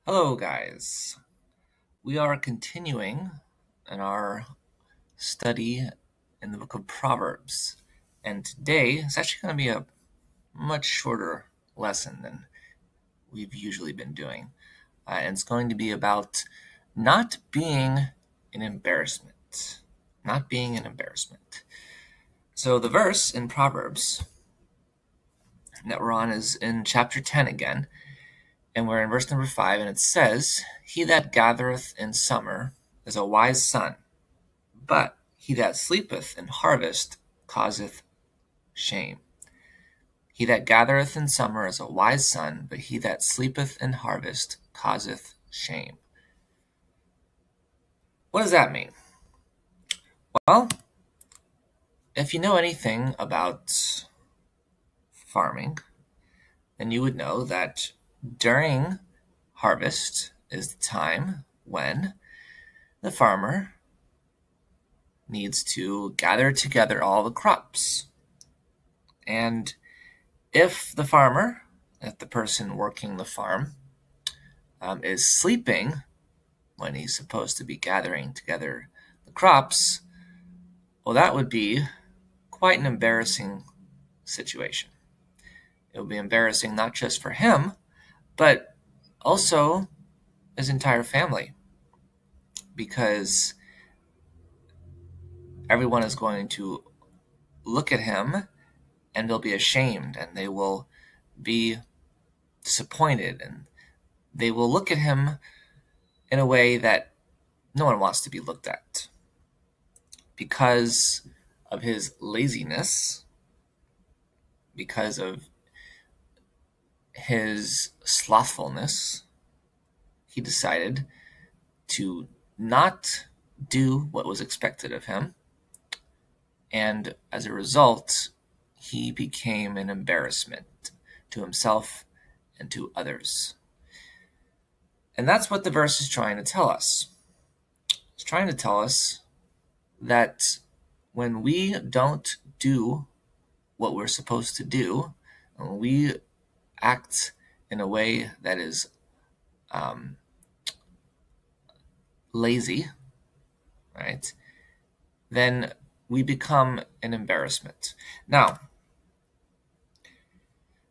Hello, guys. We are continuing in our study in the book of Proverbs. And today it's actually going to be a much shorter lesson than we've usually been doing. And it's going to be about not being an embarrassment. Not being an embarrassment. So the verse in Proverbs that we're on is in chapter 10 again. And we're in verse number 5, and it says, "He that gathereth in summer is a wise son, but he that sleepeth in harvest causeth shame. He that gathereth in summer is a wise son, but he that sleepeth in harvest causeth shame." What does that mean? Well, if you know anything about farming, then you would know that during harvest is the time when the farmer needs to gather together all the crops. And if the person working the farm, is sleeping when he's supposed to be gathering together the crops, well, that would be quite an embarrassing situation. It would be embarrassing not just for him, but also his entire family, because everyone is going to look at him and they'll be ashamed and they will be disappointed and they will look at him in a way that no one wants to be looked at because of his laziness, because of his slothfulness. He decided to not do what was expected of him, and as a result, he became an embarrassment to himself and to others. And that's what the verse is trying to tell us. It's trying to tell us that when we don't do what we're supposed to do, when we act in a way that is lazy, right, then we become an embarrassment. Now,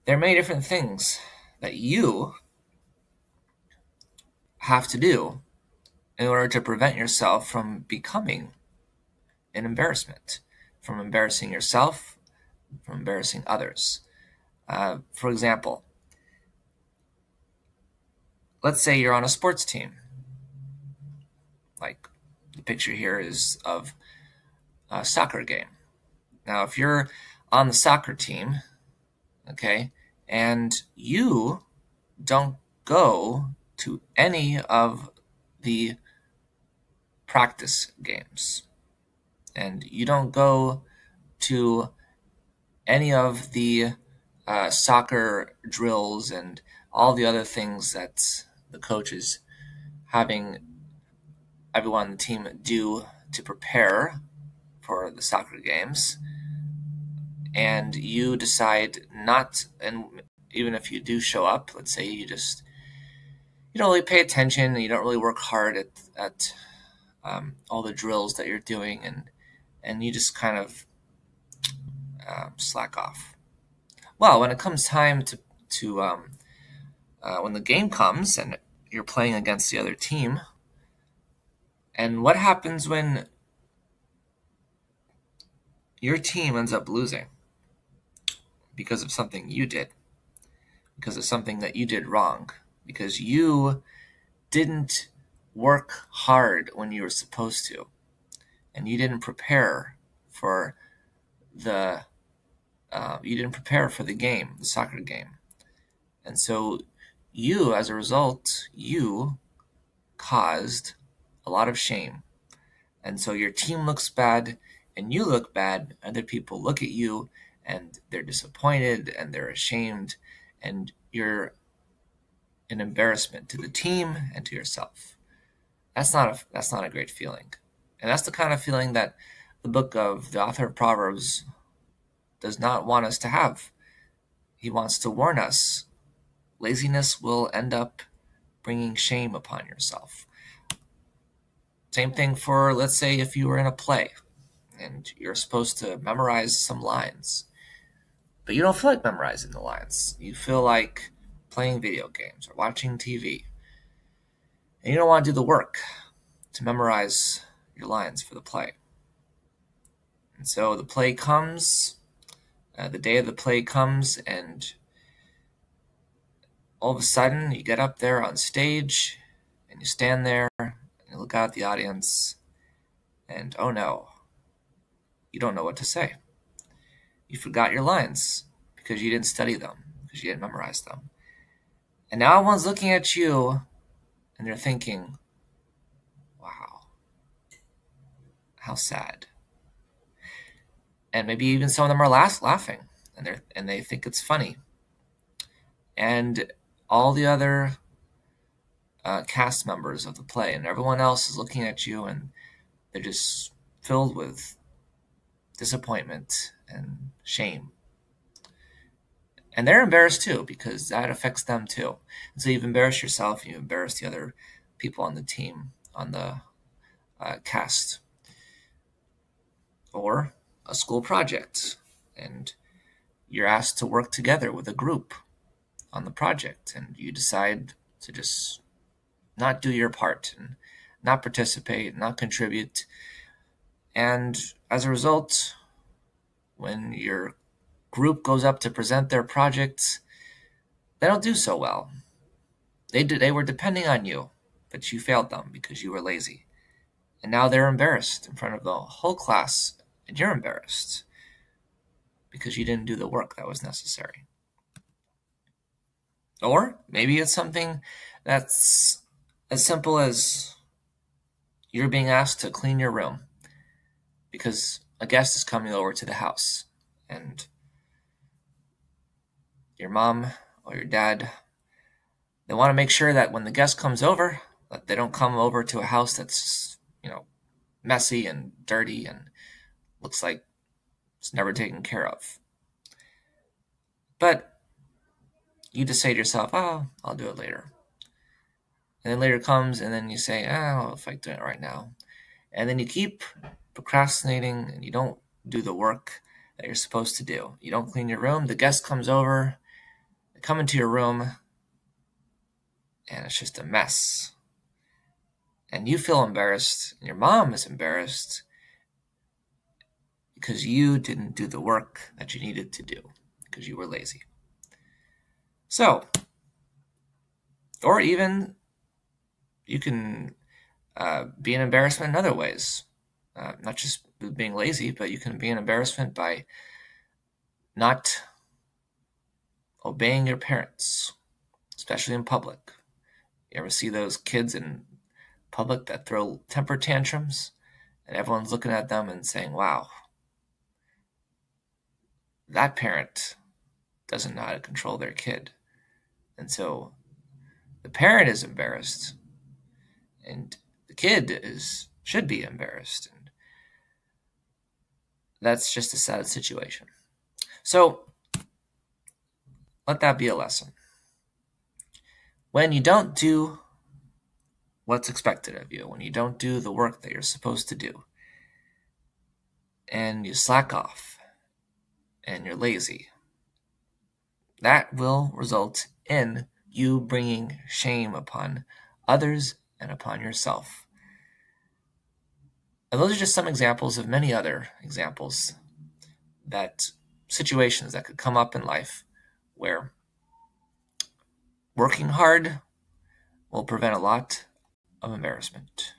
there are many different things that you have to do in order to prevent yourself from becoming an embarrassment, from embarrassing yourself, from embarrassing others. For example, let's say you're on a sports team. Like the picture here is of a soccer game. Now, if you're on the soccer team, okay, and you don't go to any of the practice games, and you don't go to any of the soccer drills and all the other things that the coach is having everyone on the team do to prepare for the soccer games, and you decide not, and even if you do show up, let's say you don't really pay attention and you don't really work hard at all the drills that you're doing, and you just kind of slack off. Well, when it comes time to when the game comes and you're playing against the other team, and what happens when your team ends up losing because of something you did, because of something that you did wrong, because you didn't work hard when you were supposed to, and you didn't prepare for the game, the soccer game. And so you, as a result, you caused a lot of shame. And so your team looks bad and you look bad. Other people look at you and they're disappointed and they're ashamed, and you're an embarrassment to the team and to yourself. That's not a great feeling. And that's the kind of feeling that the author of Proverbs does not want us to have. He wants to warn us. Laziness will end up bringing shame upon yourself. Same thing for, let's say, if you were in a play and you're supposed to memorize some lines, but you don't feel like memorizing the lines. You feel like playing video games or watching TV, and you don't want to do the work to memorize your lines for the play. And so the play comes, the day of the play comes, and all of a sudden you get up there on stage and you stand there and you look out at the audience, and oh no, you don't know what to say. You forgot your lines because you didn't study them, because you didn't memorize them. And now everyone's looking at you and they're thinking, wow, how sad. And maybe even some of them are laughing and they think it's funny. And all the other cast members of the play and everyone else is looking at you and they're just filled with disappointment and shame. And they're embarrassed too, because that affects them too. And so you've embarrassed yourself, you've embarrassed the other people on the team, on the cast. Or a school project, and you're asked to work together with a group on the project, and you decide to just not do your part and not participate, not contribute. And as a result, when your group goes up to present their projects, they don't do so well. They were depending on you, but you failed them because you were lazy. And now they're embarrassed in front of the whole class, and you're embarrassed because you didn't do the work that was necessary. Or maybe it's something that's as simple as you're being asked to clean your room because a guest is coming over to the house, and your mom or your dad, they want to make sure that when the guest comes over, that they don't come over to a house that's, messy and dirty and looks like it's never taken care of. But you just say to yourself, oh, I'll do it later. And then later comes, and then you say, I don't know if I can do it right now. And then you keep procrastinating, and you don't do the work that you're supposed to do. You don't clean your room. The guest comes over, they come into your room, and it's just a mess. And you feel embarrassed, and your mom is embarrassed because you didn't do the work that you needed to do because you were lazy. So, or even you can be an embarrassment in other ways, not just being lazy, but you can be an embarrassment by not obeying your parents, especially in public. You ever see those kids in public that throw temper tantrums and everyone's looking at them and saying, wow, that parent doesn't know how to control their kid. And so the parent is embarrassed and the kid should be embarrassed. And that's just a sad situation. So let that be a lesson. When you don't do what's expected of you, when you don't do the work that you're supposed to do, and you slack off, and you're lazy, that will result in you bringing shame upon others and upon yourself. And those are just some examples of many other examples, that situations that could come up in life where working hard will prevent a lot of embarrassment.